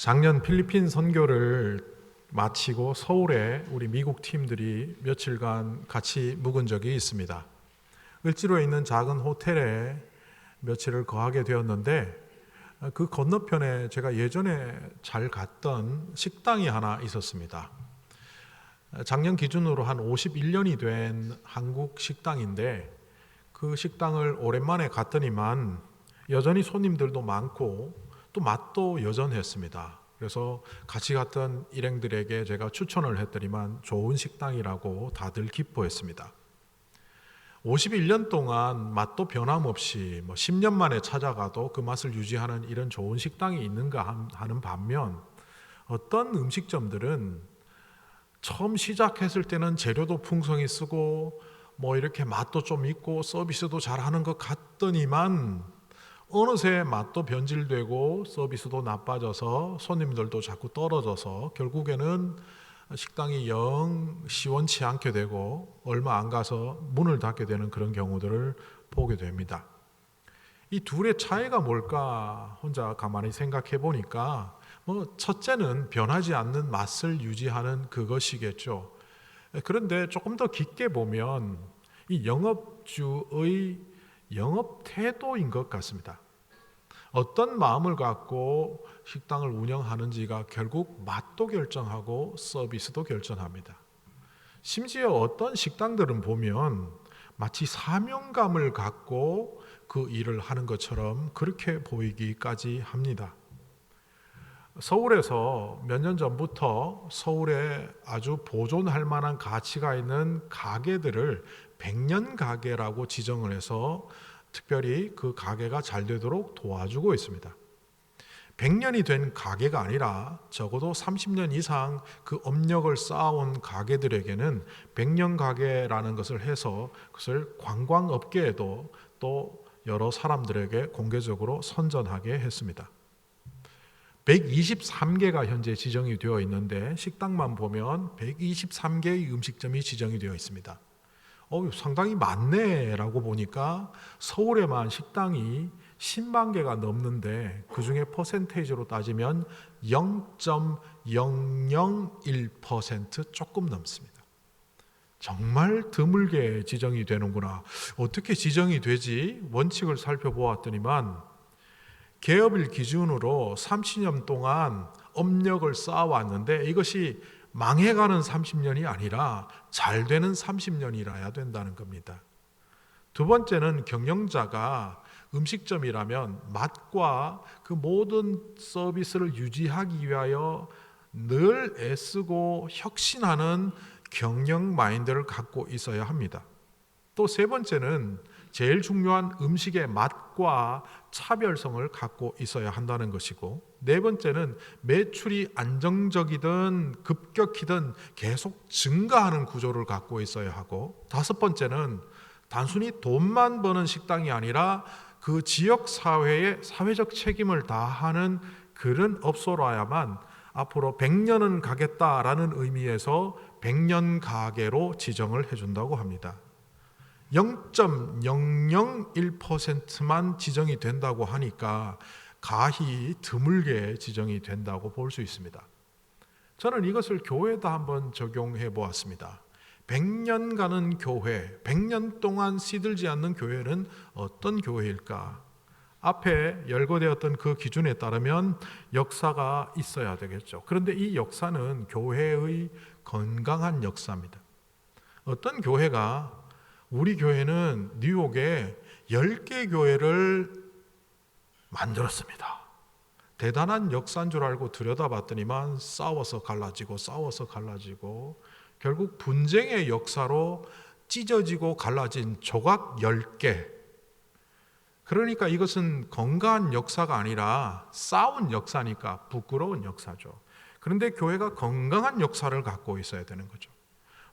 작년 필리핀 선교를 마치고 서울에 우리 미국 팀들이 며칠간 같이 묵은 적이 있습니다. 을지로에 있는 작은 호텔에 며칠을 거하게 되었는데 그 건너편에 제가 예전에 잘 갔던 식당이 하나 있었습니다. 작년 기준으로 한 51년이 된 한국 식당인데 그 식당을 오랜만에 갔더니만 여전히 손님들도 많고 또 맛도 여전했습니다. 그래서 같이 갔던 일행들에게 제가 추천을 했더니만 좋은 식당이라고 다들 기뻐했습니다. 51년 동안 맛도 변함없이 10년 만에 찾아가도 그 맛을 유지하는 이런 좋은 식당이 있는가 하는 반면 어떤 음식점들은 처음 시작했을 때는 재료도 풍성히 쓰고 이렇게 맛도 좀 있고 서비스도 잘하는 것 같더니만 어느새 맛도 변질되고 서비스도 나빠져서 손님들도 자꾸 떨어져서 결국에는 식당이 영 시원치 않게 되고 얼마 안 가서 문을 닫게 되는 그런 경우들을 보게 됩니다. 이 둘의 차이가 뭘까 혼자 가만히 생각해 보니까 첫째는 변하지 않는 맛을 유지하는 그것이겠죠. 그런데 조금 더 깊게 보면 이 영업주의 영업 태도인 것 같습니다. 어떤 마음을 갖고 식당을 운영하는지가 결국 맛도 결정하고 서비스도 결정합니다. 심지어 어떤 식당들은 보면 마치 사명감을 갖고 그 일을 하는 것처럼 그렇게 보이기까지 합니다. 서울에서 몇 년 전부터 서울에 아주 보존할 만한 가치가 있는 가게들을 100년 가게라고 지정을 해서 특별히 그 가게가 잘 되도록 도와주고 있습니다. 100년이 된 가게가 아니라 적어도 30년 이상 그 업력을 쌓아온 가게들에게는 100년 가게라는 것을 해서 그것을 관광업계에도 또 여러 사람들에게 공개적으로 선전하게 했습니다. 123개가 현재 지정이 되어 있는데 식당만 보면 123개의 음식점이 지정이 되어 있습니다. 상당히 많네라고 보니까 서울에만 식당이 10만 개가 넘는데 그 중에 퍼센테이지로 따지면 0.001% 조금 넘습니다. 정말 드물게 지정이 되는구나. 어떻게 지정이 되지? 원칙을 살펴보았더니만 개업일 기준으로 30년 동안 업력을 쌓아왔는데 이것이 망해가는 30년이 아니라 잘 되는 30년이라야 된다는 겁니다. 두 번째는 경영자가 음식점이라면 맛과 그 모든 서비스를 유지하기 위하여 늘 애쓰고 혁신하는 경영 마인드를 갖고 있어야 합니다. 또 세 번째는 제일 중요한 음식의 맛과 차별성을 갖고 있어야 한다는 것이고, 네 번째는 매출이 안정적이든 급격히든 계속 증가하는 구조를 갖고 있어야 하고, 다섯 번째는 단순히 돈만 버는 식당이 아니라 그 지역 사회의 사회적 책임을 다하는 그런 업소라야만 앞으로 100년은 가겠다라는 의미에서 100년 가게로 지정을 해준다고 합니다. 0.001%만 지정이 된다고 하니까 가히 드물게 지정이 된다고 볼 수 있습니다. 저는 이것을 교회에다 한번 적용해 보았습니다. 100년 가는 교회, 100년 동안 시들지 않는 교회는 어떤 교회일까? 앞에 열거되었던 그 기준에 따르면 역사가 있어야 되겠죠. 그런데 이 역사는 교회의 건강한 역사입니다. 어떤 교회가 우리 교회는 뉴욕에 10개 교회를 만들었습니다. 대단한 역사인 줄 알고 들여다봤더니만 싸워서 갈라지고 결국 분쟁의 역사로 찢어지고 갈라진 조각 10개. 그러니까 이것은 건강한 역사가 아니라 싸운 역사니까 부끄러운 역사죠. 그런데 교회가 건강한 역사를 갖고 있어야 되는 거죠.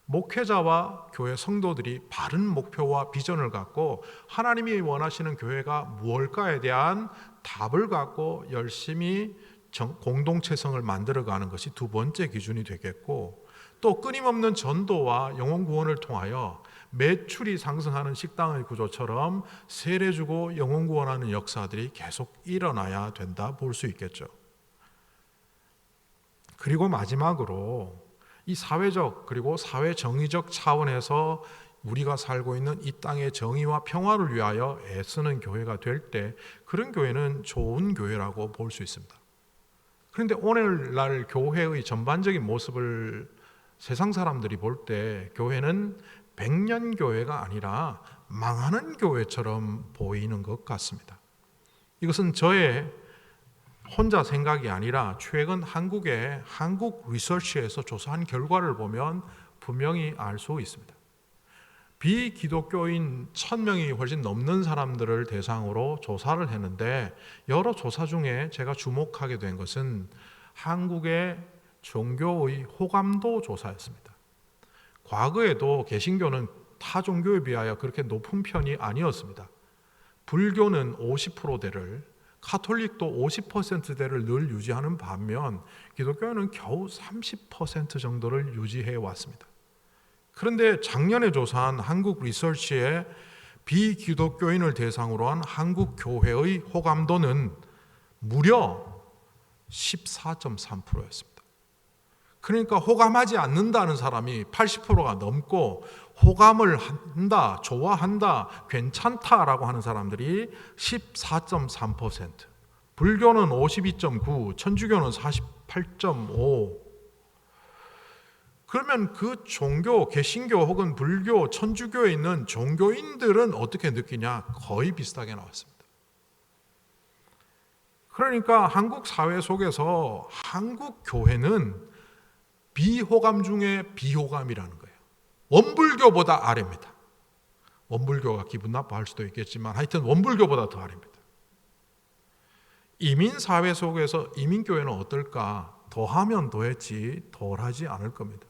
목회자와 교회 성도들이 바른 목표와 비전을 갖고 하나님이 원하시는 교회가 무엇일까에 대한 답을 갖고 열심히 공동체성을 만들어가는 것이 두 번째 기준이 되겠고, 또 끊임없는 전도와 영혼 구원을 통하여 매출이 상승하는 식당의 구조처럼 세례 주고 영혼 구원하는 역사들이 계속 일어나야 된다 볼 수 있겠죠. 그리고 마지막으로 이 사회적 그리고 사회 정의적 차원에서 우리가 살고 있는 이 땅의 정의와 평화를 위하여 애쓰는 교회가 될 때 그런 교회는 좋은 교회라고 볼 수 있습니다. 그런데 오늘날 교회의 전반적인 모습을 세상 사람들이 볼 때 교회는 백년 교회가 아니라 망하는 교회처럼 보이는 것 같습니다. 이것은 저의 혼자 생각이 아니라 최근 한국의 한국 리서치에서 조사한 결과를 보면 분명히 알 수 있습니다. 비기독교인 1000명이 훨씬 넘는 사람들을 대상으로 조사를 했는데 여러 조사 중에 제가 주목하게 된 것은 한국의 종교의 호감도 조사였습니다. 과거에도 개신교는 타 종교에 비하여 그렇게 높은 편이 아니었습니다. 불교는 50%대를, 카톨릭도 50%대를 늘 유지하는 반면 기독교는 겨우 30% 정도를 유지해 왔습니다. 그런데 작년에 조사한 한국 리서치의 비기독교인을 대상으로 한 한국 교회의 호감도는 무려 14.3%였습니다. 그러니까 호감하지 않는다는 사람이 80%가 넘고 호감을 한다, 좋아한다, 괜찮다라고 하는 사람들이 14.3%, 불교는 52.9%, 천주교는 48.5%. 그러면 그 종교, 개신교 혹은 불교, 천주교에 있는 종교인들은 어떻게 느끼냐? 거의 비슷하게 나왔습니다. 그러니까 한국 사회 속에서 한국 교회는 비호감 중에 비호감이라는 거예요. 원불교보다 아래입니다. 원불교가 기분 나빠할 수도 있겠지만 하여튼 원불교보다 더 아래입니다. 이민사회 속에서 이민교회는 어떨까? 더하면 더했지 덜하지 않을 겁니다.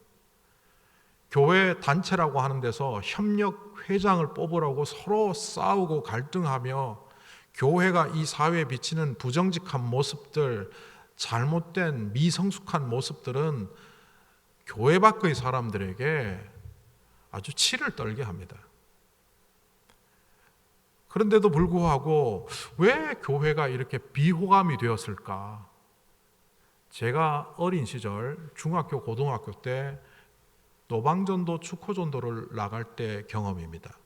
교회 단체라고 하는 데서 협력 회장을 뽑으라고 서로 싸우고 갈등하며 교회가 이 사회에 비치는 부정직한 모습들, 잘못된 미성숙한 모습들은 교회 밖의 사람들에게 아주 치를 떨게 합니다. 그런데도 불구하고 왜 교회가 이렇게 비호감이 되었을까? 제가 어린 시절 중학교, 고등학교 때 노방전도, 축호전도를 나갈 때 경험입니다.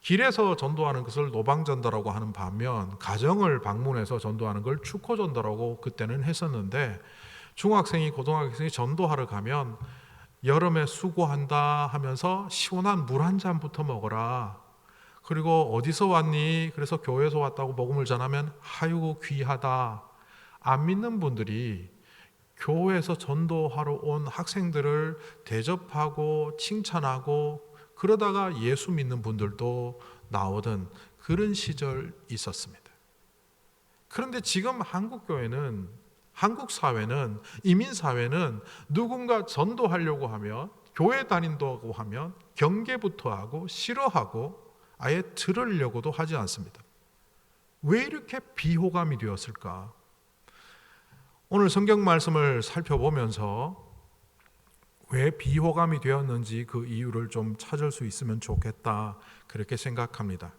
길에서 전도하는 것을 노방전도라고 하는 반면 가정을 방문해서 전도하는 걸 축호전도라고 그때는 했었는데 중학생이 고등학생이 전도하러 가면 여름에 수고한다 하면서 시원한 물 한 잔부터 먹어라. 그리고 어디서 왔니? 그래서 교회에서 왔다고 복음을 전하면 아이고 귀하다. 안 믿는 분들이 교회에서 전도하러 온 학생들을 대접하고 칭찬하고 그러다가 예수 믿는 분들도 나오던 그런 시절 있었습니다. 그런데 지금 한국 교회는, 한국 사회는, 이민 사회는 누군가 전도하려고 하면, 교회 다닌다고 하면 경계부터 하고 싫어하고 아예 들으려고도 하지 않습니다. 왜 이렇게 비호감이 되었을까? 오늘 성경 말씀을 살펴보면서 왜 비호감이 되었는지 그 이유를 좀 찾을 수 있으면 좋겠다, 그렇게 생각합니다.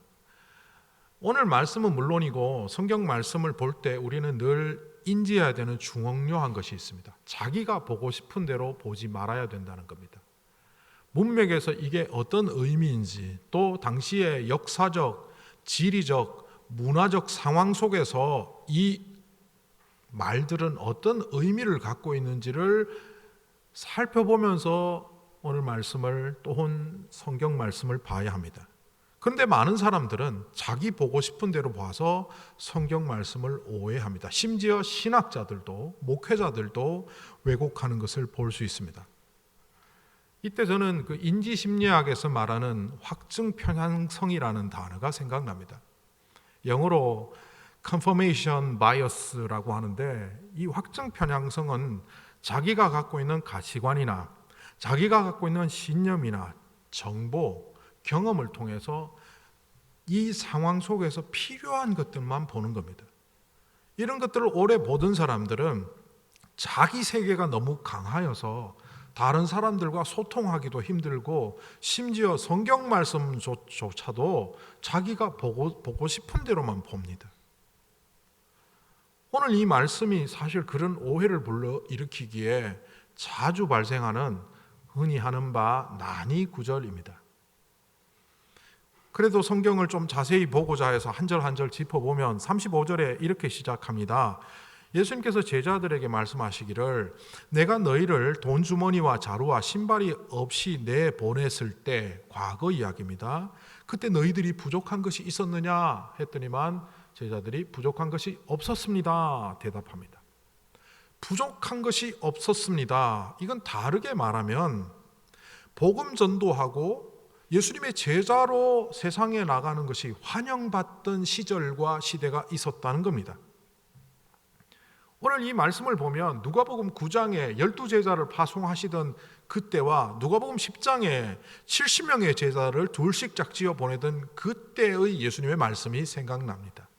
오늘 말씀은 물론이고 성경 말씀을 볼 때 우리는 늘 인지해야 되는 중요한 것이 있습니다. 자기가 보고 싶은 대로 보지 말아야 된다는 겁니다. 문맥에서 이게 어떤 의미인지, 또 당시의 역사적, 지리적, 문화적 상황 속에서 이 말들은 어떤 의미를 갖고 있는지를 살펴보면서 오늘 말씀을, 또는 성경 말씀을 봐야 합니다. 그런데 많은 사람들은 자기 보고 싶은 대로 봐서 성경 말씀을 오해합니다. 심지어 신학자들도, 목회자들도 왜곡하는 것을 볼 수 있습니다. 이때 저는 그 인지심리학에서 말하는 확증 편향성이라는 단어가 생각납니다. 영어로 confirmation bias라고 하는데, 이 확증 편향성은 자기가 갖고 있는 가치관이나 자기가 갖고 있는 신념이나 정보, 경험을 통해서 이 상황 속에서 필요한 것들만 보는 겁니다. 이런 것들을 오래 보던 사람들은 자기 세계가 너무 강하여서 다른 사람들과 소통하기도 힘들고, 심지어 성경 말씀조차도 자기가 보고 싶은 대로만 봅니다. 오늘 이 말씀이 사실 그런 오해를 불러일으키기에 자주 발생하는 흔히 하는 바 난이 구절입니다. 그래도 성경을 좀 자세히 보고자 해서 한 절 한 절 짚어보면 35절에 이렇게 시작합니다. 예수님께서 제자들에게 말씀하시기를 내가 너희를 돈주머니와 자루와 신발이 없이 내보냈을 때, 과거 이야기입니다. 그때 너희들이 부족한 것이 있었느냐 했더니만 제자들이 부족한 것이 없었습니다 대답합니다. 부족한 것이 없었습니다. 이건 다르게 말하면 복음 전도하고 예수님의 제자로 세상에 나가는 것이 환영받던 시절과 시대가 있었다는 겁니다. 오늘 이 말씀을 보면 누가복음 9장에 12제자를 파송하시던 그때와 누가복음 10장에 70명의 제자를 둘씩 짝지어 보내던 그때의 예수님의 말씀이 생각납니다.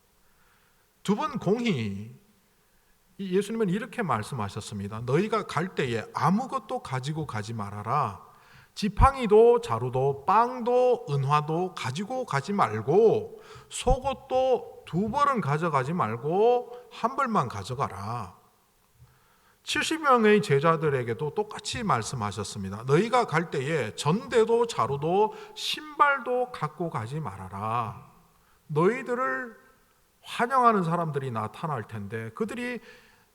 두 번 공히 예수님은 이렇게 말씀하셨습니다. 너희가 갈 때에 아무것도 가지고 가지 말아라. 지팡이도 자루도 빵도 은화도 가지고 가지 말고 속옷도 2벌은 가져가지 말고 1벌만 가져가라. 70명의 제자들에게도 똑같이 말씀하셨습니다. 너희가 갈 때에 전대도 자루도 신발도 갖고 가지 말아라. 너희들을 환영하는 사람들이 나타날 텐데 그들이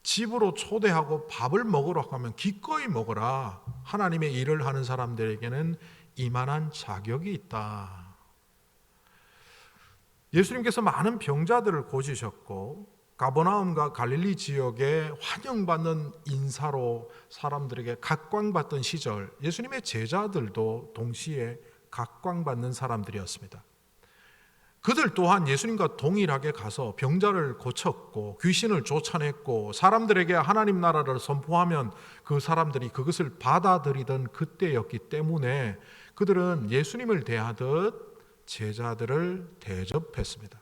집으로 초대하고 밥을 먹으러 가면 기꺼이 먹어라. 하나님의 일을 하는 사람들에게는 이만한 자격이 있다. 예수님께서 많은 병자들을 고치셨고 가버나움과 갈릴리 지역에 환영받는 인사로 사람들에게 각광받던 시절, 예수님의 제자들도 동시에 각광받는 사람들이었습니다. 그들 또한 예수님과 동일하게 가서 병자를 고쳤고 귀신을 쫓아냈고 사람들에게 하나님 나라를 선포하면 그 사람들이 그것을 받아들이던 그때였기 때문에 그들은 예수님을 대하듯 제자들을 대접했습니다.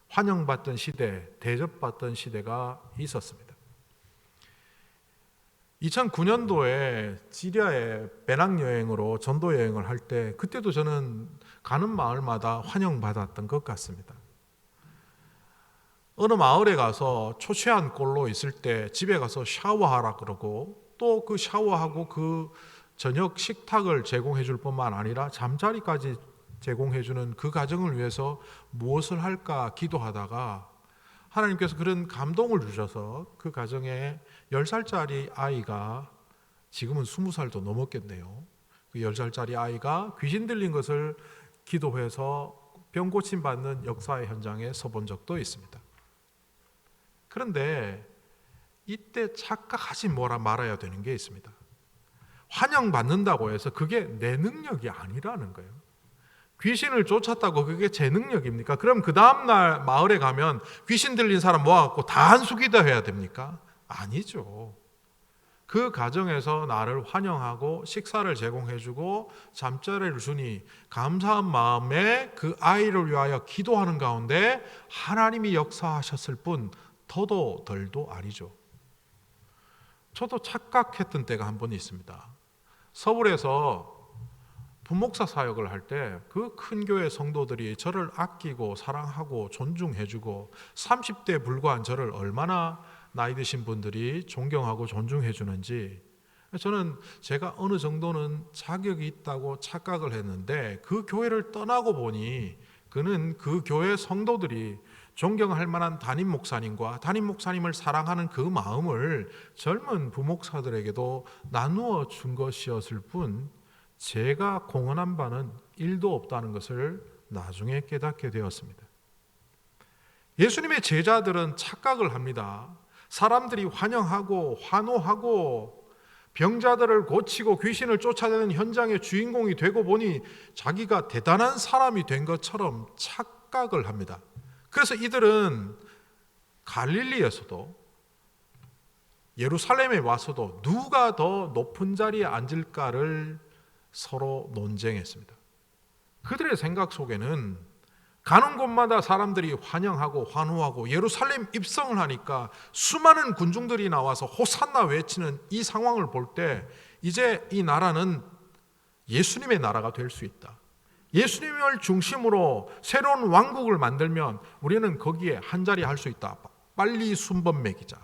환영받던 시대, 대접받던 시대가 있었습니다. 2009년도에 시리아에 배낭여행으로 전도여행을 할 때 그때도 저는 가는 마을마다 환영받았던 것 같습니다. 어느 마을에 가서 초췌한 꼴로 있을 때 집에 가서 샤워하라 그러고 또 그 샤워하고 그 저녁 식탁을 제공해 줄 뿐만 아니라 잠자리까지 제공해 주는 그 가정을 위해서 무엇을 할까 기도하다가 하나님께서 그런 감동을 주셔서 그 가정에 10살짜리 아이가 지금은 20살도 넘었겠네요. 그 10살짜리 아이가 귀신 들린 것을 기도해서 병 고침 받는 역사의 현장에 서본 적도 있습니다. 그런데 이때 착각하지 말아야 되는 게 있습니다. 환영받는다고 해서 그게 내 능력이 아니라는 거예요. 귀신을 쫓았다고 그게 제 능력입니까? 그럼 그 다음날 마을에 가면 귀신 들린 사람 모아갖고 다 한수기도 해야 됩니까? 아니죠. 그 가정에서 나를 환영하고 식사를 제공해주고 잠자리를 주니 감사한 마음에 그 아이를 위하여 기도하는 가운데 하나님이 역사하셨을 뿐 더도 덜도 아니죠. 저도 착각했던 때가 한 번 있습니다. 서울에서 부목사 사역을 할 때 그 큰 교회 성도들이 저를 아끼고 사랑하고 존중해주고 30대에 불과한 저를 얼마나 나이 드신 분들이 존경하고 존중해 주는지 저는 제가 어느 정도는 자격이 있다고 착각을 했는데 그 교회를 떠나고 보니 그는 그 교회 성도들이 존경할 만한 담임 목사님과 담임 목사님을 사랑하는 그 마음을 젊은 부목사들에게도 나누어 준 것이었을 뿐 제가 공헌한 바는 1도 없다는 것을 나중에 깨닫게 되었습니다. 예수님의 제자들은 착각을 합니다. 사람들이 환영하고 환호하고 병자들을 고치고 귀신을 쫓아내는 현장의 주인공이 되고 보니 자기가 대단한 사람이 된 것처럼 착각을 합니다. 그래서 이들은 갈릴리에서도 예루살렘에 와서도 누가 더 높은 자리에 앉을까를 서로 논쟁했습니다. 그들의 생각 속에는 가는 곳마다 사람들이 환영하고 환호하고 예루살렘 입성을 하니까 수많은 군중들이 나와서 호산나 외치는 이 상황을 볼 때 이제 이 나라는 예수님의 나라가 될 수 있다. 예수님을 중심으로 새로운 왕국을 만들면 우리는 거기에 한자리 할 수 있다. 빨리 순번 매기자.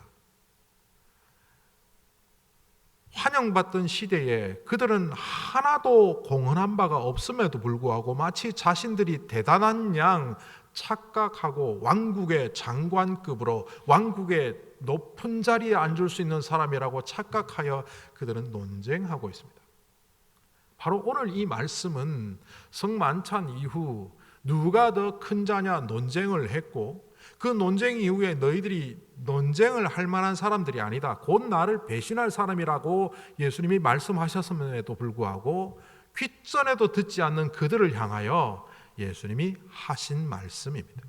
환영받던 시대에 그들은 하나도 공헌한 바가 없음에도 불구하고 마치 자신들이 대단한 양 착각하고 왕국의 장관급으로 왕국의 높은 자리에 앉을 수 있는 사람이라고 착각하여 그들은 논쟁하고 있습니다. 바로 오늘 이 말씀은 성만찬 이후 누가 더 큰 자냐 논쟁을 했고, 그 논쟁 이후에 너희들이 논쟁을 할 만한 사람들이 아니다, 곧 나를 배신할 사람이라고 예수님이 말씀하셨음에도 불구하고 귓전에도 듣지 않는 그들을 향하여 예수님이 하신 말씀입니다.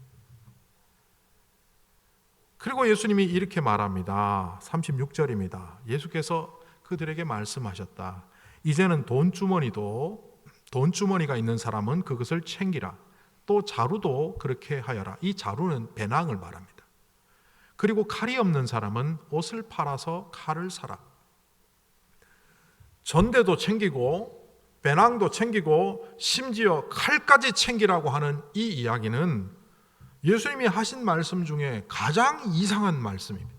그리고 예수님이 이렇게 말합니다. 36절입니다. 예수께서 그들에게 말씀하셨다. 이제는 돈주머니가 있는 사람은 그것을 챙기라. 또 자루도 그렇게 하여라. 이 자루는 배낭을 말합니다. 그리고 칼이 없는 사람은 옷을 팔아서 칼을 사라. 전대도 챙기고 배낭도 챙기고 심지어 칼까지 챙기라고 하는 이 이야기는 예수님이 하신 말씀 중에 가장 이상한 말씀입니다.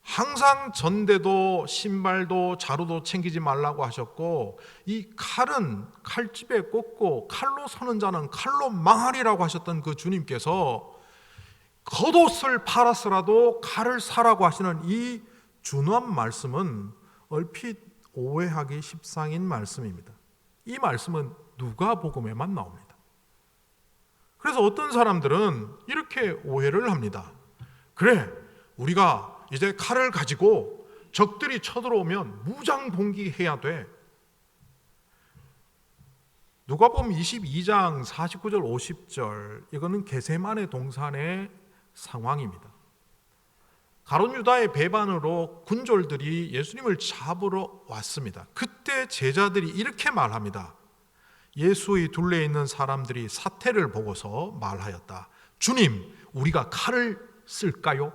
항상 전대도 신발도 자루도 챙기지 말라고 하셨고, 이 칼은 칼집에 꽂고 칼로 서는 자는 칼로 망하리라고 하셨던 그 주님께서 겉옷을 팔아서라도 칼을 사라고 하시는 이 준엄한 말씀은 얼핏 오해하기 십상인 말씀입니다. 이 말씀은 누가복음에만 나옵니다. 그래서 어떤 사람들은 이렇게 오해를 합니다. 그래, 우리가 이제 칼을 가지고 적들이 쳐들어오면 무장봉기해야 돼. 누가복음 22장 49절 50절, 이거는 겟세마네 동산의 상황입니다. 가룟 유다의 배반으로 군졸들이 예수님을 잡으러 왔습니다. 그때 제자들이 이렇게 말합니다. 예수의 둘레에 있는 사람들이 사태를 보고서 말하였다. 주님, 우리가 칼을 쓸까요?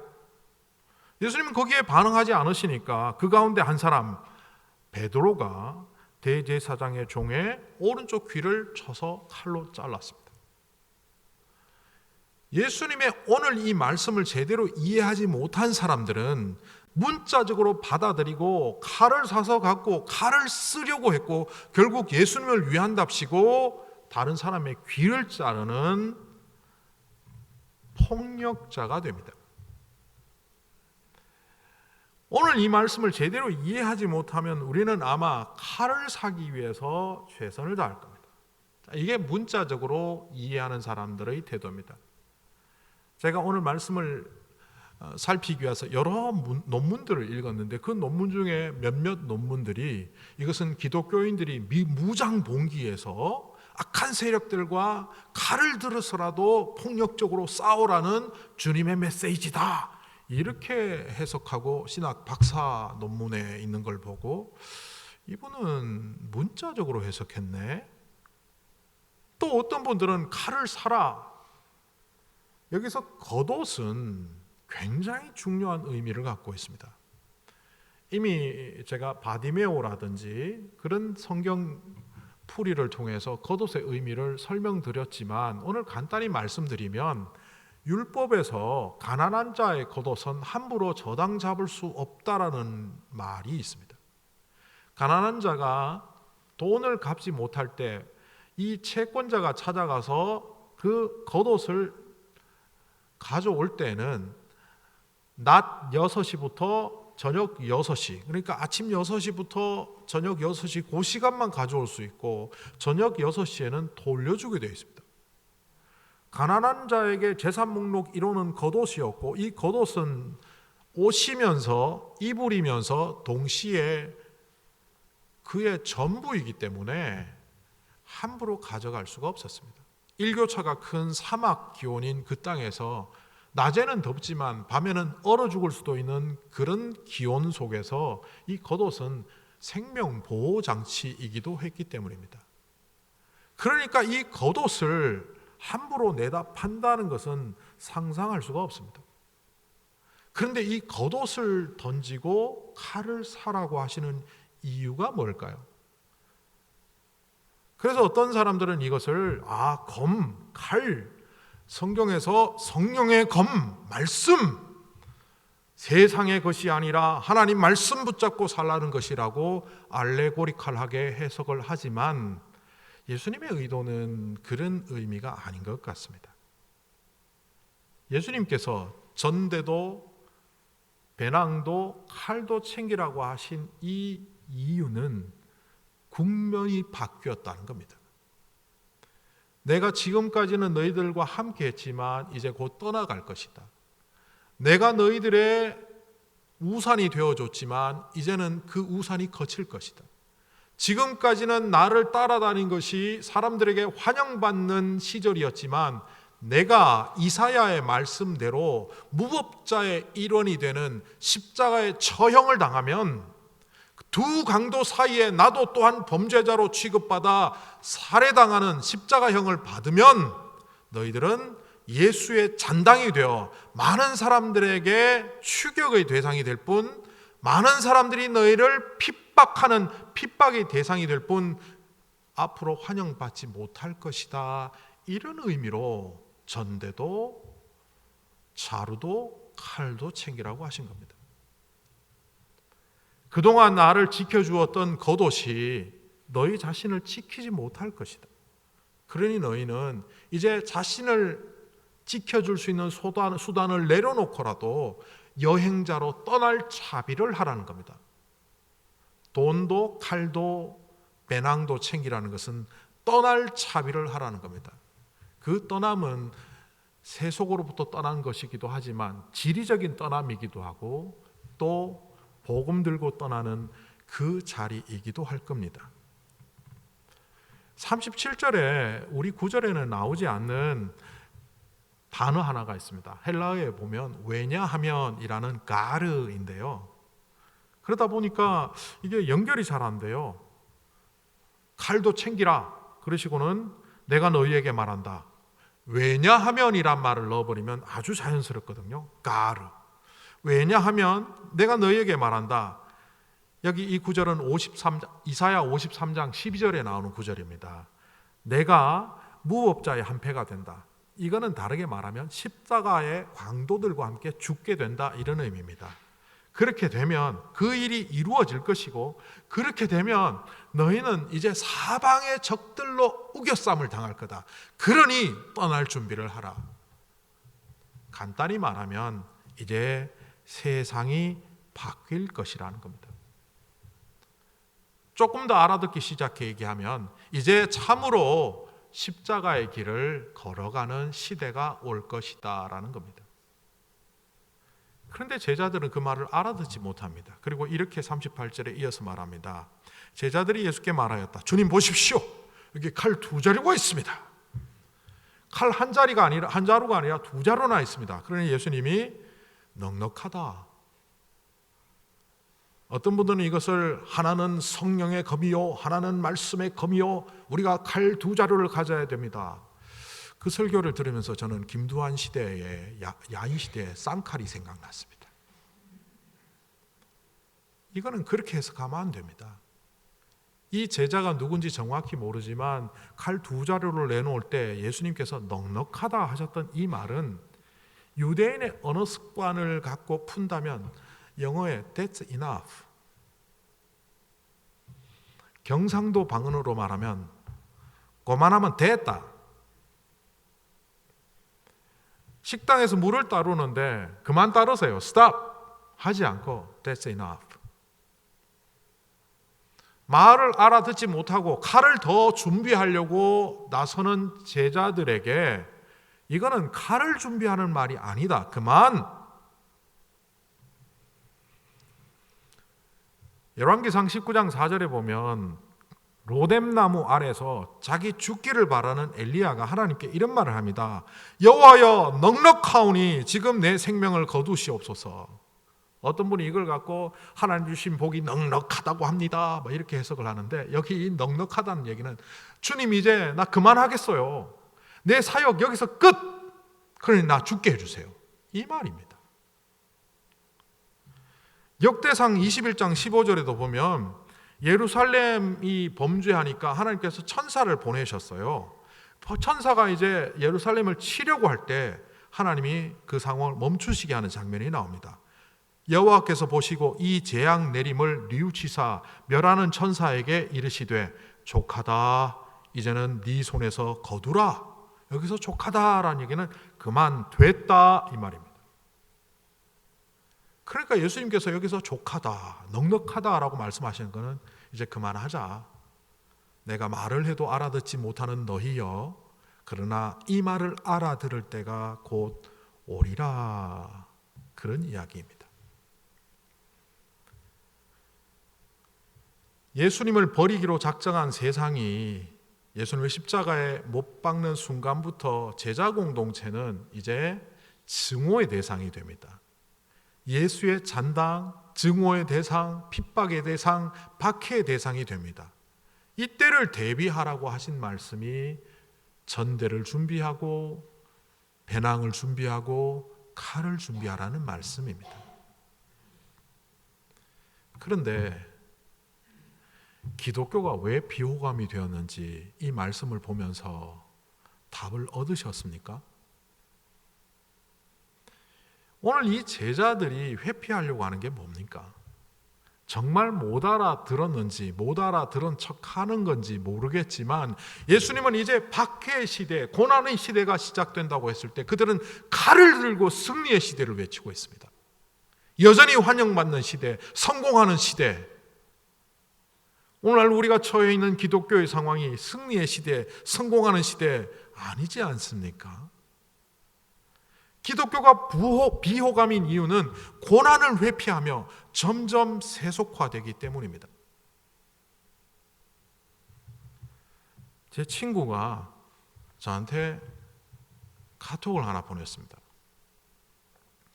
예수님은 거기에 반응하지 않으시니까 그 가운데 한 사람 베드로가 대제사장의 종의 오른쪽 귀를 쳐서 칼로 잘랐습니다. 예수님의 오늘 이 말씀을 제대로 이해하지 못한 사람들은 문자적으로 받아들이고 칼을 사서 갖고 칼을 쓰려고 했고, 결국 예수님을 위한답시고 다른 사람의 귀를 자르는 폭력자가 됩니다. 오늘 이 말씀을 제대로 이해하지 못하면 우리는 아마 칼을 사기 위해서 최선을 다할 겁니다. 이게 문자적으로 이해하는 사람들의 태도입니다. 제가 오늘 말씀을 살피기 위해서 여러 논문들을 읽었는데, 그 논문 중에 몇몇 논문들이 이것은 기독교인들이 무장봉기에서 악한 세력들과 칼을 들어서라도 폭력적으로 싸우라는 주님의 메시지다, 이렇게 해석하고 신학 박사 논문에 있는 걸 보고 이분은 문자적으로 해석했네. 또 어떤 분들은 칼을 사라, 여기서 겉옷은 굉장히 중요한 의미를 갖고 있습니다. 이미 제가 바디메오라든지 그런 성경 풀이를 통해서 겉옷의 의미를 설명드렸지만, 오늘 간단히 말씀드리면 율법에서 가난한 자의 겉옷은 함부로 저당 잡을 수 없다라는 말이 있습니다. 가난한 자가 돈을 갚지 못할 때 이 채권자가 찾아가서 그 겉옷을 가져올 때는 낮 6시부터 저녁 6시, 그러니까 아침 6시부터 저녁 6시 그 시간만 가져올 수 있고, 저녁 6시에는 돌려주게 되어 있습니다. 가난한 자에게 재산 목록 1호는 겉옷이었고, 이 겉옷은 옷이면서 이불이면서 동시에 그의 전부이기 때문에 함부로 가져갈 수가 없었습니다. 일교차가 큰 사막 기온인 그 땅에서 낮에는 덥지만 밤에는 얼어 죽을 수도 있는 그런 기온 속에서 이 겉옷은 생명 보호 장치이기도 했기 때문입니다. 그러니까 이 겉옷을 함부로 내다 판다는 것은 상상할 수가 없습니다. 그런데 이 겉옷을 던지고 칼을 사라고 하시는 이유가 뭘까요? 그래서 어떤 사람들은 이것을 칼, 성경에서 성령의 검, 말씀, 세상의 것이 아니라 하나님 말씀 붙잡고 살라는 것이라고 알레고리칼하게 해석을 하지만 예수님의 의도는 그런 의미가 아닌 것 같습니다. 예수님께서 전대도 배낭도 칼도 챙기라고 하신 이 이유는 국면이 바뀌었다는 겁니다. 내가 지금까지는 너희들과 함께 했지만 이제 곧 떠나갈 것이다. 내가 너희들의 우산이 되어줬지만 이제는 그 우산이 거칠 것이다. 지금까지는 나를 따라다닌 것이 사람들에게 환영받는 시절이었지만 내가 이사야의 말씀대로 무법자의 일원이 되는 십자가의 처형을 당하면 두 강도 사이에 나도 또한 범죄자로 취급받아 살해당하는 십자가형을 받으면 너희들은 예수의 잔당이 되어 많은 사람들에게 추격의 대상이 될 뿐, 많은 사람들이 너희를 핍박하는 핍박의 대상이 될 뿐 앞으로 환영받지 못할 것이다. 이런 의미로 전대도 자루도 칼도 챙기라고 하신 겁니다. 그동안 나를 지켜주었던 겉옷이 너희 자신을 지키지 못할 것이다. 그러니 너희는 이제 자신을 지켜줄 수 있는 수단을 내려놓고라도 여행자로 떠날 차비를 하라는 겁니다. 돈도 칼도 배낭도 챙기라는 것은 떠날 차비를 하라는 겁니다. 그 떠남은 세속으로부터 떠난 것이기도 하지만 지리적인 떠남이기도 하고 또 복음 들고 떠나는 그 자리이기도 할 겁니다. 37절에 우리 구절에는 나오지 않는 단어 하나가 있습니다. 헬라어에 보면 왜냐하면이라는 가르인데요. 그러다 보니까 이게 연결이 잘 안 돼요. 칼도 챙기라 그러시고는 내가 너희에게 말한다. 왜냐하면이란 말을 넣어버리면 아주 자연스럽거든요. 가르. 왜냐하면 내가 너희에게 말한다. 여기 이 구절은 이사야 53장 12절에 나오는 구절입니다. 내가 무법자의 한패가 된다. 이거는 다르게 말하면 십자가의 광도들과 함께 죽게 된다 이런 의미입니다. 그렇게 되면 그 일이 이루어질 것이고 그렇게 되면 너희는 이제 사방의 적들로 우겨쌈을 당할 거다. 그러니 떠날 준비를 하라. 간단히 말하면 이제 세상이 바뀔 것이라는 겁니다. 조금 더 알아듣기 시작해 얘기하면 이제 참으로 십자가의 길을 걸어가는 시대가 올 것이다 라는 겁니다. 그런데 제자들은 그 말을 알아듣지 못합니다. 그리고 이렇게 38절에 이어서 말합니다. 제자들이 예수께 말하였다. 주님 보십시오. 여기 칼 2자루가 있습니다. 칼 한 자루가 아니라 2자루나 있습니다. 그러니 예수님이 넉넉하다. 어떤 분들은 이것을 하나는 성령의 검이요 하나는 말씀의 검이요 우리가 칼 2자루를 가져야 됩니다. 그 설교를 들으면서 저는 김두한 시대의 야인 시대의 쌍칼이 생각났습니다. 이거는 그렇게 해석하면 안 됩니다. 이 제자가 누군지 정확히 모르지만 칼 2자루를 내놓을 때 예수님께서 넉넉하다 하셨던 이 말은 유대인의 언어 습관을 갖고 푼다면 영어의 that's enough. 경상도 방언으로 말하면 그만하면 됐다. 식당에서 물을 따르는데 그만 따르세요. stop 하지 않고 that's enough. 말을 알아듣지 못하고 칼을 더 준비하려고 나서는 제자들에게 이거는 칼을 준비하는 말이 아니다. 그만. 열왕기상 19장 4절에 보면 로뎀나무 아래서 자기 죽기를 바라는 엘리야가 하나님께 이런 말을 합니다. 여호와여 넉넉하오니 지금 내 생명을 거두시옵소서. 어떤 분이 이걸 갖고 하나님 주신 복이 넉넉하다고 합니다. 이렇게 해석을 하는데 여기 이 넉넉하다는 얘기는 주님 이제 나 그만하겠어요. 내 사역 여기서 끝. 그러니 나 죽게 해주세요. 이 말입니다. 역대상 21장 15절에도 보면 예루살렘이 범죄하니까 하나님께서 천사를 보내셨어요. 천사가 이제 예루살렘을 치려고 할 때 하나님이 그 상황을 멈추시게 하는 장면이 나옵니다. 여호와께서 보시고 이 재앙 내림을 뉘우치사 멸하는 천사에게 이르시되 족하다, 이제는 네 손에서 거두라. 여기서 족하다라는 얘기는 그만 됐다 이 말입니다. 그러니까 예수님께서 여기서 족하다, 넉넉하다라고 말씀하시는 것은 이제 그만하자. 내가 말을 해도 알아듣지 못하는 너희여, 그러나 이 말을 알아들을 때가 곧 오리라. 그런 이야기입니다. 예수님을 버리기로 작정한 세상이 예수님을 십자가에 못 박는 순간부터 제자 공동체는 이제 증오의 대상이 됩니다. 예수의 잔당, 증오의 대상, 핍박의 대상, 박해의 대상이 됩니다. 이때를 대비하라고 하신 말씀이 전대를 준비하고 배낭을 준비하고 칼을 준비하라는 말씀입니다. 그런데 기독교가 왜 비호감이 되었는지 이 말씀을 보면서 답을 얻으셨습니까? 오늘 이 제자들이 회피하려고 하는 게 뭡니까? 정말 못 알아들었는지 못 알아들은 척하는 건지 모르겠지만 예수님은 이제 박해의 시대, 고난의 시대가 시작된다고 했을 때 그들은 칼을 들고 승리의 시대를 외치고 있습니다. 여전히 환영받는 시대, 성공하는 시대. 오늘날 우리가 처해 있는 기독교의 상황이 승리의 시대, 성공하는 시대 아니지 않습니까? 기독교가 비호감인 이유는 고난을 회피하며 점점 세속화되기 때문입니다. 제 친구가 저한테 카톡을 하나 보냈습니다.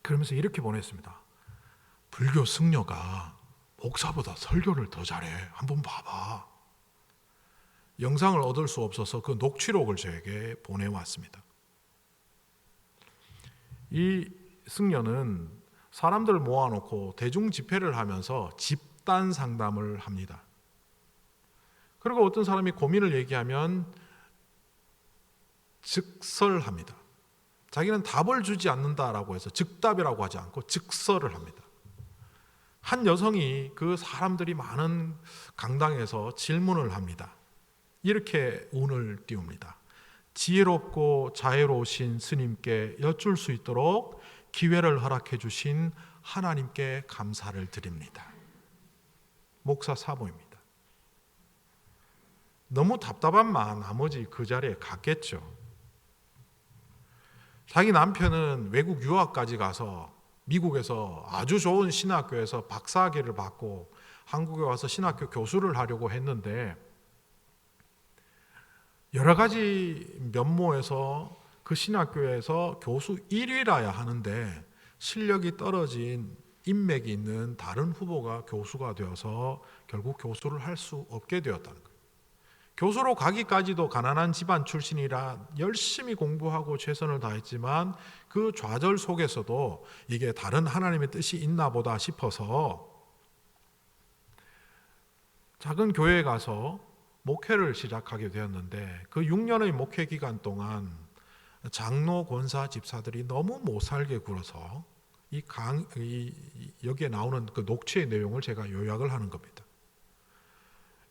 그러면서 이렇게 보냈습니다. 불교 승려가 목사보다 설교를 더 잘해. 한번 봐봐. 영상을 얻을 수 없어서 그 녹취록을 저에게 보내왔습니다. 이 승려는 사람들을 모아놓고 대중 집회를 하면서 집단 상담을 합니다. 그리고 어떤 사람이 고민을 얘기하면 즉설합니다. 자기는 답을 주지 않는다라고 해서 즉답이라고 하지 않고 즉설을 합니다. 한 여성이 그 사람들이 많은 강당에서 질문을 합니다. 이렇게 운을 띄웁니다. 지혜롭고 자애로우신 스님께 여쭐 수 있도록 기회를 허락해 주신 하나님께 감사를 드립니다. 목사 사모입니다. 너무 답답한 나머지 그 자리에 갔겠죠. 자기 남편은 외국 유학까지 가서 미국에서 아주 좋은 신학교에서 박사학위를 받고 한국에 와서 신학교 교수를 하려고 했는데 여러 가지 면모에서 그 신학교에서 교수 1위라야 하는데 실력이 떨어진 인맥이 있는 다른 후보가 교수가 되어서 결국 교수를 할 수 없게 되었다는 거예요. 교수로 가기까지도 가난한 집안 출신이라 열심히 공부하고 최선을 다했지만 그 좌절 속에서도 이게 다른 하나님의 뜻이 있나 보다 싶어서 작은 교회에 가서 목회를 시작하게 되었는데 그 6년의 목회 기간 동안 장로, 권사, 집사들이 너무 못 살게 굴어서 여기에 나오는 그 녹취의 내용을 제가 요약을 하는 겁니다.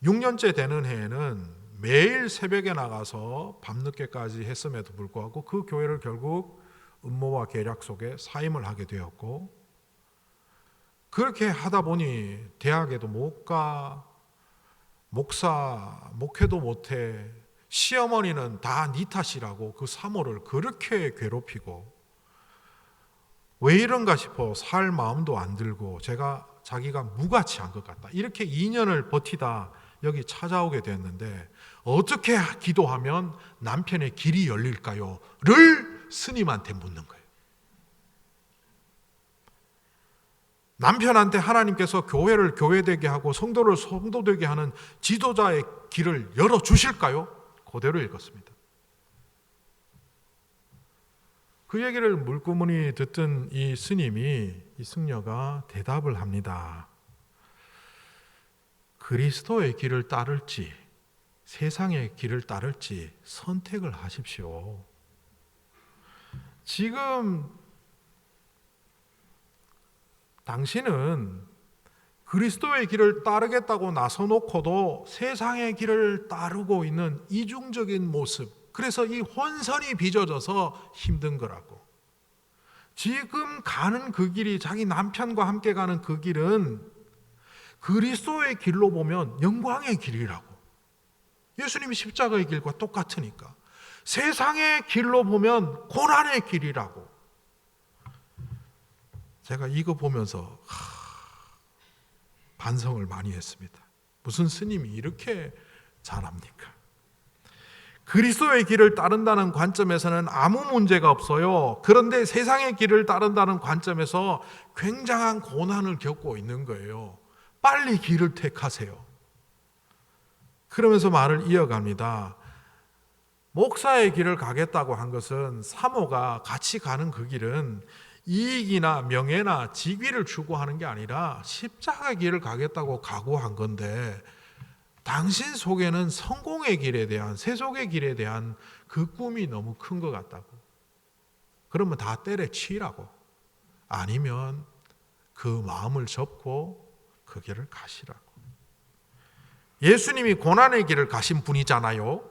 6년째 되는 해에는 매일 새벽에 나가서 밤늦게까지 했음에도 불구하고 그 교회를 결국 음모와 계략 속에 사임을 하게 되었고 그렇게 하다 보니 대학에도 못 가, 목회도 못해, 시어머니는 다 네 탓이라고 그 사모를 그렇게 괴롭히고 왜 이런가 싶어 살 마음도 안 들고 자기가 무가치한 것 같다. 이렇게 2년을 버티다 여기 찾아오게 됐는데 어떻게 기도하면 남편의 길이 열릴까요? 를 스님한테 묻는 거예요. 남편한테 하나님께서 교회를 교회되게 하고 성도를 성도되게 하는 지도자의 길을 열어주실까요? 그대로 읽었습니다. 그 얘기를 물구문이 듣던 이 스님이, 이 승려가 대답을 합니다. 그리스도의 길을 따를지 세상의 길을 따를지 선택을 하십시오. 지금 당신은 그리스도의 길을 따르겠다고 나서놓고도 세상의 길을 따르고 있는 이중적인 모습, 그래서 이 혼선이 빚어져서 힘든 거라고. 지금 가는 그 길이, 자기 남편과 함께 가는 그 길은 그리스도의 길로 보면 영광의 길이라고. 예수님이 십자가의 길과 똑같으니까. 세상의 길로 보면 고난의 길이라고. 제가 이거 보면서 반성을 많이 했습니다. 무슨 스님이 이렇게 잘합니까? 그리스도의 길을 따른다는 관점에서는 아무 문제가 없어요. 그런데 세상의 길을 따른다는 관점에서 굉장한 고난을 겪고 있는 거예요. 빨리 길을 택하세요. 그러면서 말을 이어갑니다. 목사의 길을 가겠다고 한 것은 사모가 같이 가는 그 길은 이익이나 명예나 직위를 추구하는 게 아니라 십자가 길을 가겠다고 각오한 건데, 당신 속에는 성공의 길에 대한, 세속의 길에 대한 그 꿈이 너무 큰 것 같다고. 그러면 다 때려치라고. 아니면 그 마음을 접고 그 길을 가시라고. 예수님이 고난의 길을 가신 분이잖아요.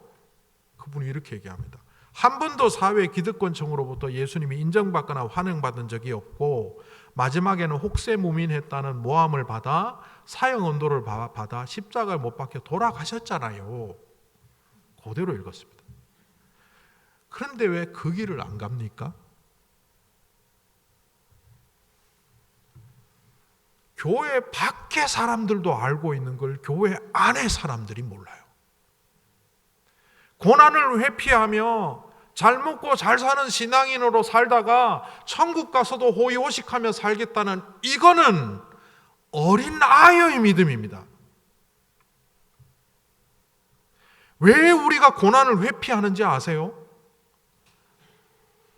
그분이 이렇게 얘기합니다. 한 번도 사회 기득권층으로부터 예수님이 인정받거나 환영받은 적이 없고, 마지막에는 혹세무민했다는 모함을 받아 사형언도를 받아 십자가에 못 박혀 돌아가셨잖아요. 그대로 읽었습니다. 그런데 왜 그 길을 안 갑니까? 교회 밖의 사람들도 알고 있는 걸 교회 안의 사람들이 몰라요. 고난을 회피하며 잘 먹고 잘 사는 신앙인으로 살다가 천국 가서도 호의호식하며 살겠다는, 이거는 어린 아이의 믿음입니다. 왜 우리가 고난을 회피하는지 아세요?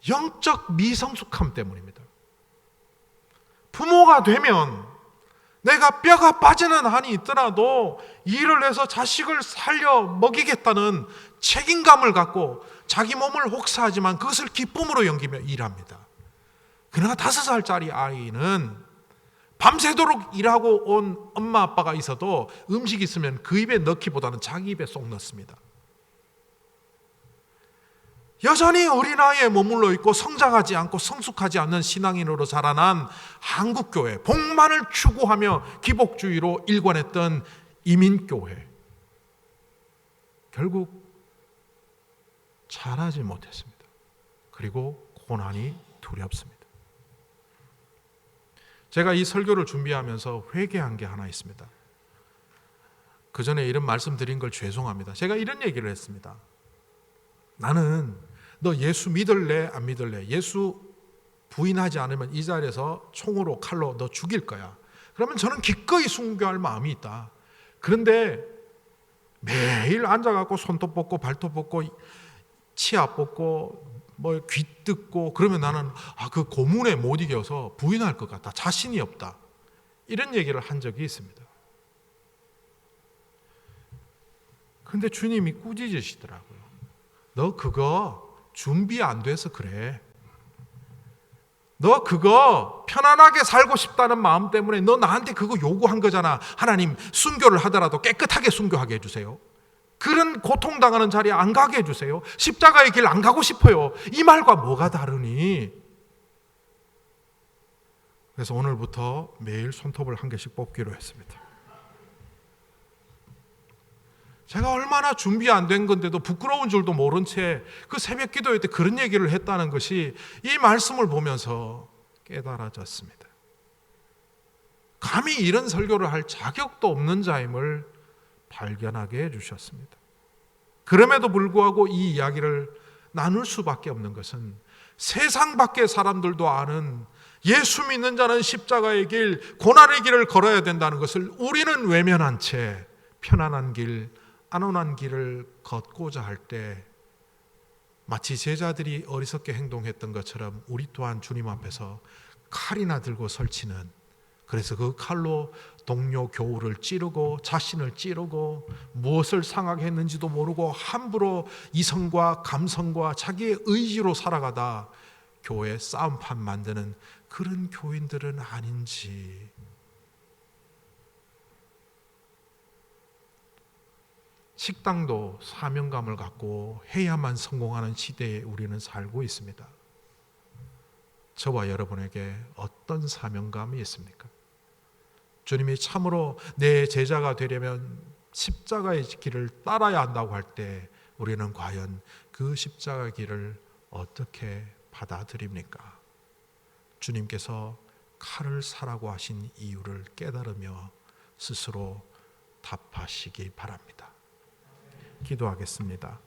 영적 미성숙함 때문입니다. 부모가 되면 내가 뼈가 빠지는 한이 있더라도 일을 해서 자식을 살려 먹이겠다는 책임감을 갖고 자기 몸을 혹사하지만 그것을 기쁨으로 여기며 일합니다. 그러나 5살짜리 아이는 밤새도록 일하고 온 엄마 아빠가 있어도 음식 있으면 그 입에 넣기보다는 자기 입에 쏙 넣습니다. 여전히 어린아이에 머물러 있고 성장하지 않고 성숙하지 않는 신앙인으로 자라난 한국교회, 복만을 추구하며 기복주의로 일관했던 이민교회, 결국 잘하지 못했습니다. 그리고 고난이 두렵습니다. 제가 이 설교를 준비하면서 회개한 게 하나 있습니다. 그 전에 이런 말씀 드린 걸 죄송합니다. 제가 이런 얘기를 했습니다. 나는 너 예수 믿을래 안 믿을래? 예수 부인하지 않으면 이 자리에서 총으로 칼로 너 죽일 거야. 그러면 저는 기꺼이 순교할 마음이 있다. 그런데 매일 앉아갖고 손톱 뽑고 발톱 뽑고 치아 뽑고 뭐 귀 뜯고 그러면 나는 그 고문에 못 이겨서 부인할 것 같다. 자신이 없다. 이런 얘기를 한 적이 있습니다. 그런데 주님이 꾸짖으시더라고요. 너 그거 준비 안 돼서 그래. 너 그거 편안하게 살고 싶다는 마음 때문에 너 나한테 그거 요구한 거잖아. 하나님 순교를 하더라도 깨끗하게 순교하게 해주세요. 그런 고통당하는 자리에 안 가게 해주세요. 십자가의 길 안 가고 싶어요. 이 말과 뭐가 다르니? 그래서 오늘부터 매일 손톱을 한 개씩 뽑기로 했습니다. 제가 얼마나 준비 안 된 건데도 부끄러운 줄도 모른 채 그 새벽 기도회 때 그런 얘기를 했다는 것이 이 말씀을 보면서 깨달아졌습니다. 감히 이런 설교를 할 자격도 없는 자임을 발견하게 해주셨습니다. 그럼에도 불구하고 이 이야기를 나눌 수밖에 없는 것은 세상 밖의 사람들도 아는 예수 믿는 자는 십자가의 길, 고난의 길을 걸어야 된다는 것을 우리는 외면한 채 편안한 길, 안온한 길을 걷고자 할 때 마치 제자들이 어리석게 행동했던 것처럼 우리 또한 주님 앞에서 칼이나 들고 설치는 그래서 그 칼로 동료 교우를 찌르고 자신을 찌르고 무엇을 상하게 했는지도 모르고 함부로 이성과 감성과 자기의 의지로 살아가다 교회 싸움판 만드는 그런 교인들은 아닌지. 식당도 사명감을 갖고 해야만 성공하는 시대에 우리는 살고 있습니다. 저와 여러분에게 어떤 사명감이 있습니까? 주님이 참으로 내 제자가 되려면 십자가의 길을 따라야 한다고 할 때 우리는 과연 그 십자가 길을 어떻게 받아들입니까? 주님께서 칼을 사라고 하신 이유를 깨달으며 스스로 답하시기 바랍니다. 기도하겠습니다.